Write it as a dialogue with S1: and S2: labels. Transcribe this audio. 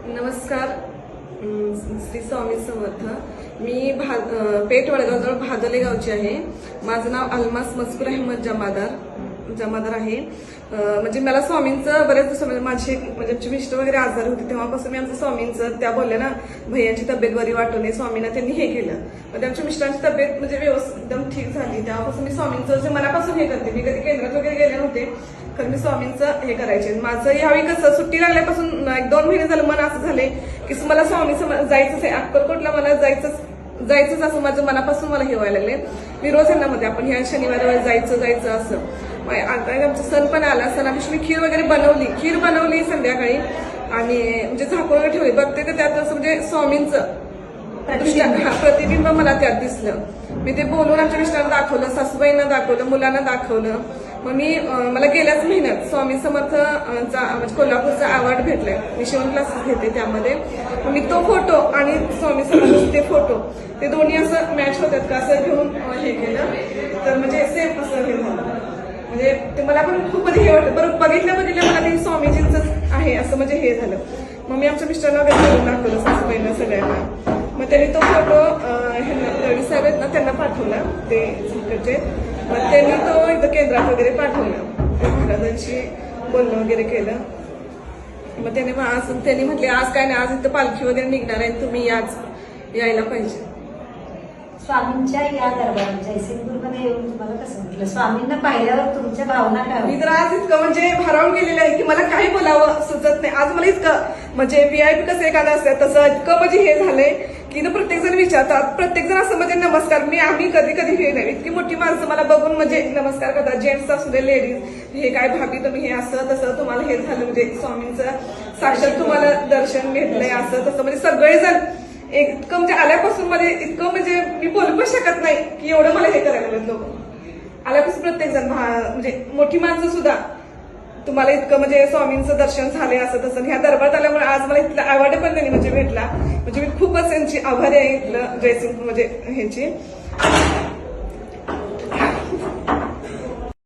S1: नमस्कार. श्री स्वामी समर्थ. मी पेठ वडगावजवळ भादोले गावची आहे. माझं नाव अलमास मस्कुर अहमद जमादार आहे. म्हणजे मला स्वामींचं बरेच दिवस माझे म्हणजे मिस्टर वगैरे आजारी होते तेव्हापासून मी आमचं स्वामींचं त्या बोलल्या ना भैयांची तब्येत बरी वाटू नये स्वामींना त्यांनी हे केलं. मग आमच्या मिस्टरांची तब्येत म्हणजे व्यवस्थित एकदम ठीक झाली. तेव्हापासून मी स्वामींचं जे मनापासून हे करते. मी कधी केंद्रात वगैरे गेले नव्हते तर मी स्वामींचं हे करायचे. माझं यावेळी कसं सुट्टी लागल्यापासून 1-2 महिने झालं मन असं झाले की मला स्वामीचं जायचंच आहे. अक्कलकोटला मला जायचंच असं माझं मनापासून मला हे व्हायला लागले. मी रोज यांना मध्ये आपण ह्या शनिवारवर जायचं असं. आता आमचा सण पण आला. सणादिवशी मी खीर बनवली संध्याकाळी आणि म्हणजे झाकून वगैरे ठेवली. बघते तर त्यात असं म्हणजे स्वामींचं प्रतिबिंब मला त्यात दिसलं. मी ते बोलून आमच्या मिस्टरांना दाखवलं, सासूबाईंना दाखवलं, मुलांना दाखवलं. मग मला गेल्याच महिन्यात स्वामी समर्थचा म्हणजे कोल्हापूरचा अवॉर्ड भेटलाय. मी शिवण क्लासेस घेते त्यामध्ये. मी तो फोटो आणि स्वामी समर्थचे ते फोटो ते दोन्ही असं मॅच होतात का असं घेऊन हे केलं तर म्हणजे सेम असं हे झालं. म्हणजे ते मला पण खूप हे वाटतं. बरं बघितल्या मला ते स्वामीजींच आहे असं म्हणजे हे झालं. मग मी आमच्या मिस्टरांना वगैरे दाखवलं, सासूबाईंना सगळ्यांना. मग त्यांनी तो फोटो रवी साहेब आहेत ना त्यांना पाठवला ते तिकडचे. मग त्यांनी तो इथं केंद्रात वगैरे पाठवला. महाराजांशी बोलणं वगैरे केलं. मग त्यांनी म्हटले आज काय नाही, आज इथं पालखी वगैरे निघणार आहे, तुम्ही यायला पाहिजे.
S2: स्वामींच्या या दरबारात जयसिंगपूरमध्ये येऊन तुम्हाला कसं म्हटलं? स्वामींना पाहिल्यावर तुमच्या भावना काय?
S1: मी तर आज इतकं म्हणजे भारावून गेलेलं आहे की मला काही बोलावं सुचत नाही. आज मला इतकं म्हणजे VIP कसं एखादं असतं तसं इतकं म्हणजे हे झालंय की प्रत्येक जण विचारतात. प्रत्येक जण असं म्हणजे नमस्कार. आम्ही कधी हे नाही. इतकी मोठी माणसं मला बघून म्हणजे नमस्कार करतात. जेंट्स असू दे, लेडीज. हे काय भाभी तुम्ही हे असं तसं तुम्हाला हे झालं म्हणजे स्वामींचं साक्षात तुम्हाला दर्शन घेतलंय असं तसं म्हणजे सगळेजण इतकं म्हणजे आल्यापासून मध्ये इतकं म्हणजे मी बोलू पण शकत नाही की एवढं मला हे करायला लागलं. लोक आल्यापासून प्रत्येक जण म्हणजे मोठी माणसं सुद्धा तुम्हाला इतकं म्हणजे स्वामींचं दर्शन झालंय असं तसं. ह्या दरबारात आल्यामुळे आज मला इथला अवॉर्ड पण त्यांनी म्हणजे भेटला. म्हणजे मी खूपच त्यांची आभारी आहे इथलं जयसिंग म्हणजे ह्याची.